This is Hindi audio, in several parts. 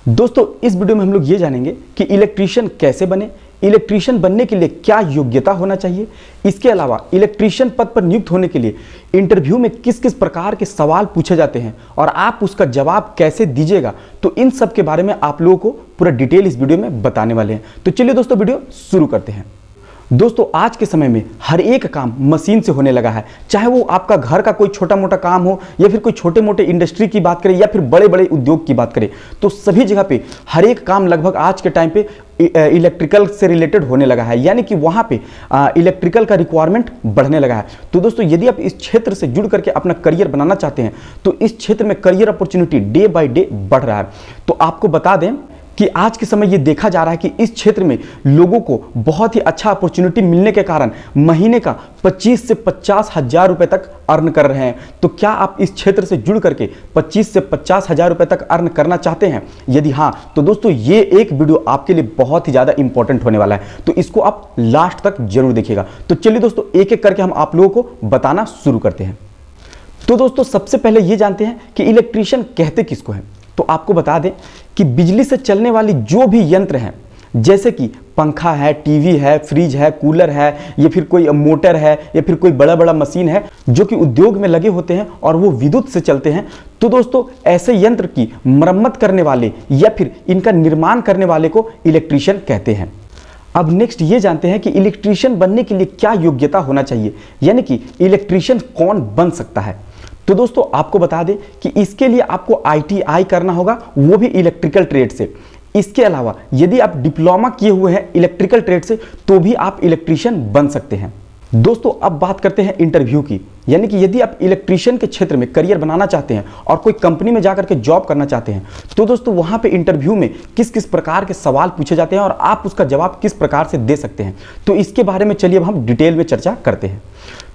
दोस्तों इस वीडियो में हम लोग ये जानेंगे कि इलेक्ट्रीशियन कैसे बने, इलेक्ट्रीशियन बनने के लिए क्या योग्यता होना चाहिए। इसके अलावा इलेक्ट्रीशियन पद पर नियुक्त होने के लिए इंटरव्यू में किस किस प्रकार के सवाल पूछे जाते हैं और आप उसका जवाब कैसे दीजिएगा, तो इन सब के बारे में आप लोगों को पूरा डिटेल इस वीडियो में बताने वाले हैं। तो चलिए दोस्तों वीडियो शुरू करते हैं। दोस्तों आज के समय में हर एक काम मशीन से होने लगा है, चाहे वो आपका घर का कोई छोटा मोटा काम हो या फिर कोई छोटे मोटे इंडस्ट्री की बात करें या फिर बड़े बड़े उद्योग की बात करें, तो सभी जगह पे हर एक काम लगभग आज के टाइम पे इलेक्ट्रिकल से रिलेटेड होने लगा है, यानी कि वहाँ पे इलेक्ट्रिकल का रिक्वायरमेंट बढ़ने लगा है। तो दोस्तों यदि आप इस क्षेत्र से जुड़ करके अपना करियर बनाना चाहते हैं तो इस क्षेत्र में career opportunity day by day बढ़ रहा है। तो आपको बता दें कि आज के समय ये देखा जा रहा है कि इस क्षेत्र में लोगों को बहुत ही अच्छा अपॉर्चुनिटी मिलने के कारण महीने का 25 से 50 हजार रुपए तक अर्न कर रहे हैं। तो क्या आप इस क्षेत्र से जुड़ करके 25 से 50 हजार रुपए तक अर्न करना चाहते हैं? यदि हाँ, तो दोस्तों ये एक वीडियो आपके लिए बहुत ही ज़्यादा इंपॉर्टेंट होने वाला है, तो इसको आप लास्ट तक जरूर देखिएगा। तो चलिए दोस्तों एक एक करके हम आप लोगों को बताना शुरू करते हैं। तो दोस्तों सबसे पहले ये जानते हैं कि इलेक्ट्रीशियन कहते किसको हैं। तो आपको बता दें कि बिजली से चलने वाली जो भी यंत्र हैं, जैसे कि पंखा है, टीवी है, फ्रिज है, कूलर है, या फिर कोई मोटर है, या फिर कोई बड़ा बड़ा मशीन है जो कि उद्योग में लगे होते हैं और वो विद्युत से चलते हैं, तो दोस्तों ऐसे यंत्र की मरम्मत करने वाले या फिर इनका निर्माण करने वाले को इलेक्ट्रीशियन कहते हैं। अब नेक्स्ट ये जानते हैं कि इलेक्ट्रीशियन बनने के लिए क्या योग्यता होना चाहिए, यानी कि इलेक्ट्रीशियन कौन बन सकता है। तो दोस्तों आपको बता दें कि इसके लिए आपको ITI करना होगा, वो भी इलेक्ट्रिकल ट्रेड से। इसके अलावा यदि आप डिप्लोमा किए हुए हैं इलेक्ट्रिकल ट्रेड से तो भी आप इलेक्ट्रीशियन बन सकते हैं। दोस्तों अब बात करते हैं इंटरव्यू की, यानी कि यदि आप इलेक्ट्रीशियन के क्षेत्र में करियर बनाना चाहते हैं और कोई कंपनी में जाकर के जॉब करना चाहते हैं, तो दोस्तों वहां पे इंटरव्यू में किस किस प्रकार के सवाल पूछे जाते हैं और आप उसका जवाब किस प्रकार से दे सकते हैं, तो इसके बारे में चलिए अब हम डिटेल में चर्चा करते हैं।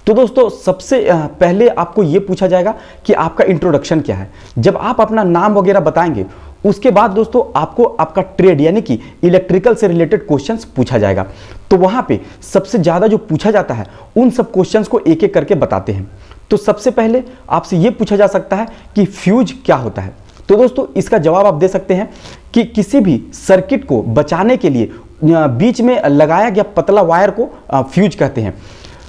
तो दोस्तों सबसे पहले आपको ये पूछा जाएगा कि आपका इंट्रोडक्शन क्या है। जब आप अपना नाम वगैरह बताएंगे उसके बाद दोस्तों आपको आपका ट्रेड यानी कि इलेक्ट्रिकल से रिलेटेड क्वेश्चंस पूछा जाएगा। तो वहां पे सबसे ज़्यादा जो पूछा जाता है उन सब क्वेश्चंस को एक एक करके बताते हैं। तो सबसे पहले आपसे ये पूछा जा सकता है कि फ्यूज क्या होता है। तो दोस्तों इसका जवाब आप दे सकते हैं कि किसी भी सर्किट को बचाने के लिए बीच में लगाया गया पतला वायर को फ्यूज कहते हैं।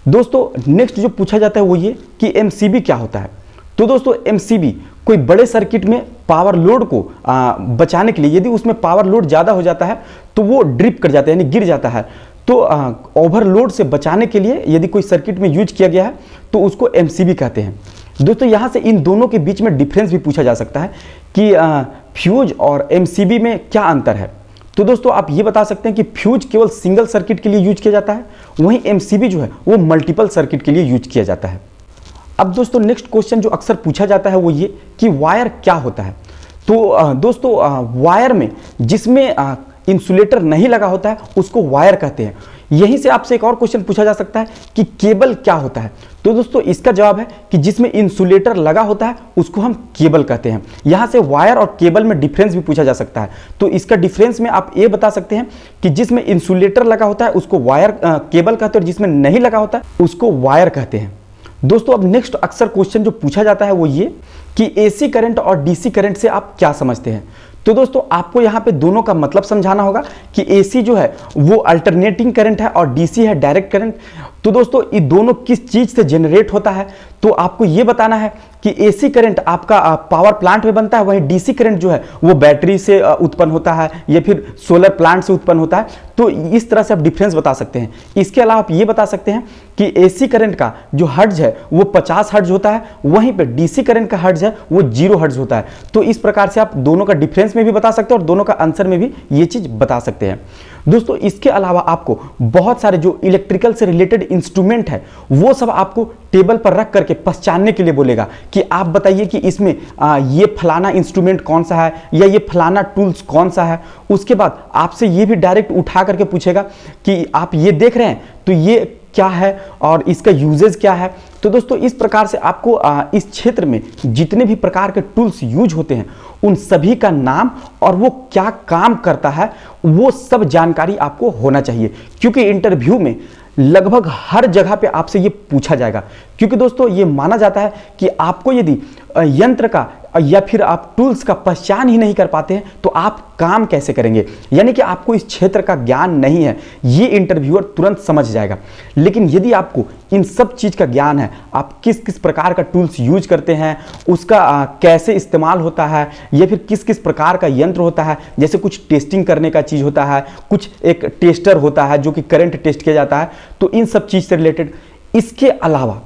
दोस्तों नेक्स्ट जो पूछा जाता है वो ये कि MCB क्या होता है। तो दोस्तों MCB कोई बड़े सर्किट में पावर लोड को बचाने के लिए, यदि उसमें पावर लोड ज़्यादा हो जाता है तो वो ड्रिप कर जाता है यानी गिर जाता है, तो ओवरलोड से बचाने के लिए यदि कोई सर्किट में यूज किया गया है तो उसको MCB कहते हैं। दोस्तों यहाँ से इन दोनों के बीच में डिफरेंस भी पूछा जा सकता है कि फ्यूज और MCB में क्या अंतर है। तो दोस्तों आप ये बता सकते हैं कि फ्यूज केवल सिंगल सर्किट के लिए यूज किया जाता है, वहीं MCB जो है वो मल्टीपल सर्किट के लिए यूज किया जाता है। अब दोस्तों नेक्स्ट क्वेश्चन जो अक्सर पूछा जाता है वो ये कि वायर क्या होता है। तो दोस्तों वायर में जिसमें इंसुलेटर नहीं लगा होता है उसको वायर कहते हैं। यहीं से आपसे एक और क्वेश्चन पूछा जा सकता है कि केबल क्या होता है। तो दोस्तों इसका जवाब है कि जिसमें इंसुलेटर लगा होता है उसको हम केबल कहते हैं। यहाँ से वायर और केबल में डिफरेंस भी पूछा जा सकता है। तो इसका डिफरेंस में आप ये बता सकते हैं कि जिसमें इंसुलेटर लगा होता है उसको वायर केबल कहते हैं और जिसमें नहीं लगा होता है उसको वायर कहते हैं। दोस्तों अब नेक्स्ट अक्सर क्वेश्चन जो पूछा जाता है वो ये कि AC करंट और DC करंट से आप क्या समझते हैं। तो दोस्तों आपको यहाँ पे दोनों का मतलब समझाना होगा कि AC जो है वो अल्टरनेटिंग करंट है और DC है डायरेक्ट करंट। तो दोस्तों ये दोनों किस चीज़ से जनरेट होता है, तो आपको ये बताना है कि AC करंट आपका पावर प्लांट में बनता है, वहीं DC करंट जो है वो बैटरी से उत्पन्न होता है या फिर सोलर प्लांट से उत्पन्न होता है। तो इस तरह से आप डिफरेंस बता सकते हैं। इसके अलावा आप ये बता सकते हैं कि AC करंट का जो हर्ट्ज है वो 50 हर्ट्ज होता है, वहीं पे DC करंट का हर्ट्ज है वो 0 हर्ट्ज होता है। तो इस प्रकार से आप दोनों का डिफरेंस में भी बता सकते हैं और दोनों का आंसर में भी ये चीज़ बता सकते हैं। दोस्तों इसके अलावा आपको बहुत सारे जो इलेक्ट्रिकल से रिलेटेड इंस्ट्रूमेंट है वो सब आपको टेबल पर रख करके पहचानने के लिए बोलेगा कि आप बताइए कि इसमें ये फलाना इंस्ट्रूमेंट कौन सा है या ये फलाना टूल्स कौन सा है। उसके बाद आपसे ये भी डायरेक्ट उठा करके पूछेगा कि आप ये देख रहे हैं तो ये क्या है और इसका यूजेज क्या है। तो दोस्तों इस प्रकार से आपको इस क्षेत्र में जितने भी प्रकार के टूल्स यूज होते हैं उन सभी का नाम और वो क्या काम करता है वो सब जानकारी आपको होना चाहिए, क्योंकि इंटरव्यू में लगभग हर जगह पे आपसे ये पूछा जाएगा। क्योंकि दोस्तों ये माना जाता है कि आपको यदि यंत्र का या फिर आप टूल्स का पहचान ही नहीं कर पाते हैं तो आप काम कैसे करेंगे, यानी कि आपको इस क्षेत्र का ज्ञान नहीं है, ये इंटरव्यूअर तुरंत समझ जाएगा। लेकिन यदि आपको इन सब चीज का ज्ञान है, आप किस किस प्रकार का टूल्स यूज करते हैं, उसका कैसे इस्तेमाल होता है, या फिर किस किस प्रकार का यंत्र होता है, जैसे कुछ टेस्टिंग करने का चीज होता है, कुछ एक टेस्टर होता है जो कि करंट टेस्ट किया जाता है, तो इन सब चीज से रिलेटेड। इसके अलावा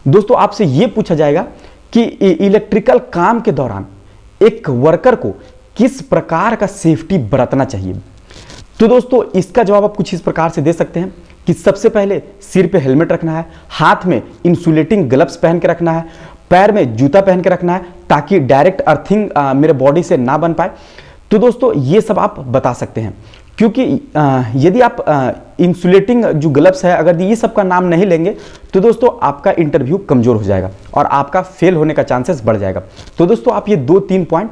दोस्तों आपसे यह पूछा जाएगा कि इलेक्ट्रिकल काम के दौरान एक वर्कर को किस प्रकार का सेफ्टी बरतना चाहिए। तो दोस्तों इसका जवाब आप कुछ इस प्रकार से दे सकते हैं कि सबसे पहले सिर पे हेलमेट रखना है, हाथ में इंसुलेटिंग ग्लव्स पहन के रखना है, पैर में जूता पहन के रखना है ताकि डायरेक्ट अर्थिंग मेरे बॉडी से ना बन पाए। तो दोस्तों ये सब आप बता सकते हैं, क्योंकि यदि आप इंसुलेटिंग जो ग्लव्स है अगर ये सब का नाम नहीं लेंगे तो दोस्तों आपका इंटरव्यू कमजोर हो जाएगा और आपका फेल होने का चांसेस बढ़ जाएगा। तो दोस्तों आप ये 2-3 पॉइंट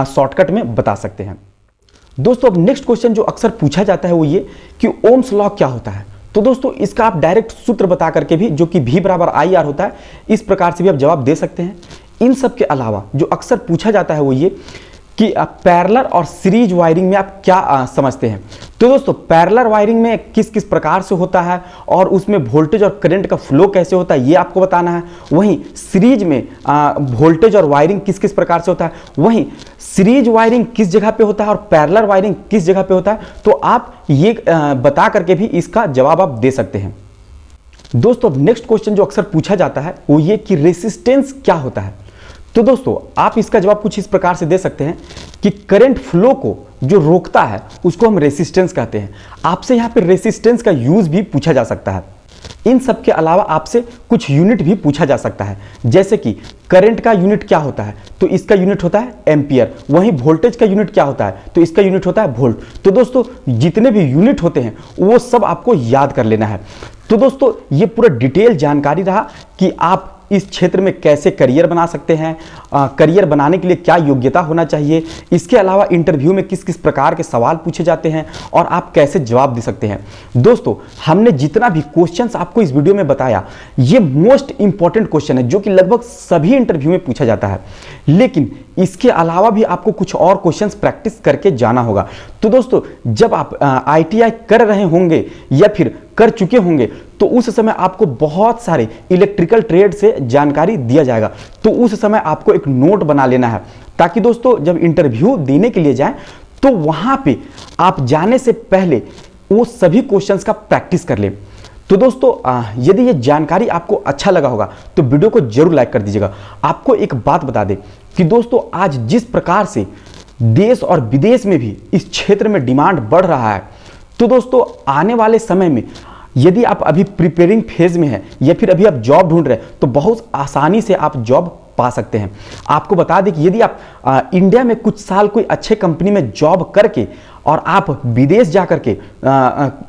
शॉर्टकट में बता सकते हैं। दोस्तों अब नेक्स्ट क्वेश्चन जो अक्सर पूछा जाता है वो ये कि ओम्स लॉ क्या होता है। तो दोस्तों इसका आप डायरेक्ट सूत्र बता करके भी, जो कि V = IR होता है, इस प्रकार से भी आप जवाब दे सकते हैं। इन सब के अलावा जो अक्सर पूछा जाता है वो ये कि पैरेलल और सीरीज वायरिंग में आप क्या समझते हैं। तो दोस्तों पैरेलल वायरिंग में किस किस प्रकार से होता है और उसमें वोल्टेज और करंट का फ्लो कैसे होता है ये आपको बताना है। वहीं सीरीज में वोल्टेज और वायरिंग किस किस प्रकार से होता है, वहीं सीरीज वायरिंग किस जगह पे होता है और पैरेलल वायरिंग किस जगह पे होता है, तो आप ये बता करके भी इसका जवाब आप दे सकते हैं। दोस्तों अब नेक्स्ट क्वेश्चन जो अक्सर पूछा जाता है वो ये कि रेसिस्टेंस क्या होता है। तो दोस्तों आप इसका जवाब कुछ इस प्रकार से दे सकते हैं कि करंट फ्लो को जो रोकता है उसको हम रेसिस्टेंस कहते हैं। आपसे यहाँ पे रेसिस्टेंस का यूज भी पूछा जा सकता है। इन सब के अलावा आपसे कुछ यूनिट भी पूछा जा सकता है, जैसे कि करंट का यूनिट क्या होता है, तो इसका यूनिट होता है एम्पियर। वहीं वोल्टेज का यूनिट क्या होता है, तो इसका यूनिट होता है वोल्ट। तो दोस्तों जितने भी यूनिट होते हैं वो सब आपको याद कर लेना है। तो दोस्तों ये पूरा डिटेल जानकारी रहा कि आप इस क्षेत्र में कैसे करियर बना सकते हैं, करियर बनाने के लिए क्या योग्यता होना चाहिए, इसके अलावा इंटरव्यू में किस किस प्रकार के सवाल पूछे जाते हैं और आप कैसे जवाब दे सकते हैं। दोस्तों हमने जितना भी क्वेश्चंस आपको इस वीडियो में बताया ये मोस्ट इंपॉर्टेंट क्वेश्चन है जो कि लगभग सभी इंटरव्यू में पूछा जाता है, लेकिन इसके अलावा भी आपको कुछ और क्वेश्चंस प्रैक्टिस करके जाना होगा। तो दोस्तों जब आप ITI कर रहे होंगे या फिर कर चुके होंगे तो उस समय आपको बहुत सारे इलेक्ट्रिकल ट्रेड से जानकारी दिया जाएगा, तो उस समय आपको एक नोट बना लेना है ताकि दोस्तों जब इंटरव्यू देने के लिए जाएं तो वहां पे आप जाने से पहले वो सभी क्वेश्चंस का प्रैक्टिस कर लें। तो दोस्तों यदि ये जानकारी आपको अच्छा लगा होगा तो वीडियो को जरूर लाइक कर दीजिएगा। आपको एक बात बता दें कि दोस्तों आज जिस प्रकार से देश और विदेश में भी इस क्षेत्र में डिमांड बढ़ रहा है, तो दोस्तों आने वाले समय में यदि आप अभी प्रिपेयरिंग फेज में हैं या फिर अभी आप जॉब ढूंढ रहे हैं तो बहुत आसानी से आप जॉब पा सकते हैं। आपको बता दें कि यदि आप इंडिया में कुछ साल कोई अच्छे कंपनी में जॉब करके और आप विदेश जा करके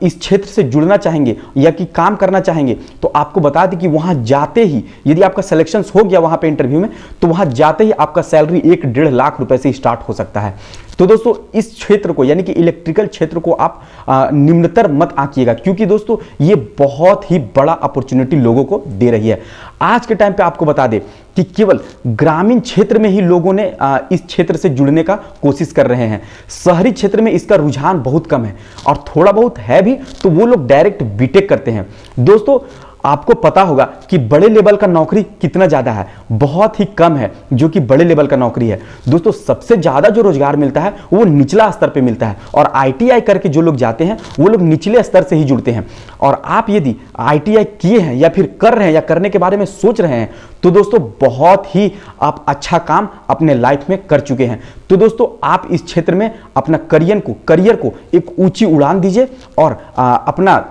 इस क्षेत्र से जुड़ना चाहेंगे या कि काम करना चाहेंगे तो आपको बता दें कि वहां जाते ही यदि आपका सिलेक्शन हो गया वहां पे इंटरव्यू में तो वहां जाते ही आपका सैलरी 1-1.5 लाख रुपए से स्टार्ट हो सकता है। तो दोस्तों इस क्षेत्र को यानी कि इलेक्ट्रिकल क्षेत्र को आप निम्नतर मत आंकिएगा, क्योंकि दोस्तों ये बहुत ही बड़ा अपॉर्चुनिटी लोगों को दे रही है। आज के टाइम पे आपको बता दें कि केवल ग्रामीण क्षेत्र में ही लोगों ने इस क्षेत्र से जुड़ने का कोशिश कर रहे हैं। शहरी क्षेत्र में इसका रुझान बहुत कम है और थोड़ा बहुत है भी तो वो लोग डायरेक्ट बीटेक करते हैं। दोस्तों आपको पता होगा कि बड़े लेवल का नौकरी कितना ज्यादा है, बहुत ही कम है जो कि बड़े लेवल का नौकरी है। दोस्तों सबसे ज्यादा जो रोजगार मिलता है वो निचला स्तर पे मिलता है और ITI करके जो लोग जाते हैं वो लोग निचले स्तर से ही जुड़ते हैं। और आप यदि ITI किए हैं या फिर कर रहे हैं या करने के बारे में सोच रहे हैं तो दोस्तों बहुत ही आप अच्छा काम अपने लाइफ में कर चुके हैं। तो दोस्तों आप इस क्षेत्र में अपना करियर को एक ऊंची उड़ान दीजिए और अपना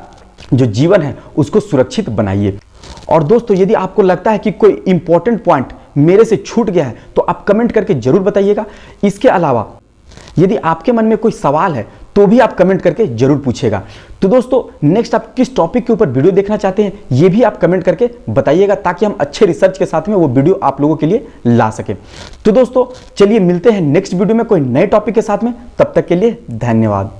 जो जीवन है उसको सुरक्षित बनाइए। और दोस्तों यदि आपको लगता है कि कोई इंपॉर्टेंट पॉइंट मेरे से छूट गया है तो आप कमेंट करके जरूर बताइएगा। इसके अलावा यदि आपके मन में कोई सवाल है तो भी आप कमेंट करके जरूर पूछिएगा। तो दोस्तों नेक्स्ट आप किस टॉपिक के ऊपर वीडियो देखना चाहते हैं ये भी आप कमेंट करके बताइएगा ताकि हम अच्छे रिसर्च के साथ में वो वीडियो आप लोगों के लिए ला सके। तो दोस्तों चलिए मिलते हैं नेक्स्ट वीडियो में कोई नए टॉपिक के साथ में, तब तक के लिए धन्यवाद।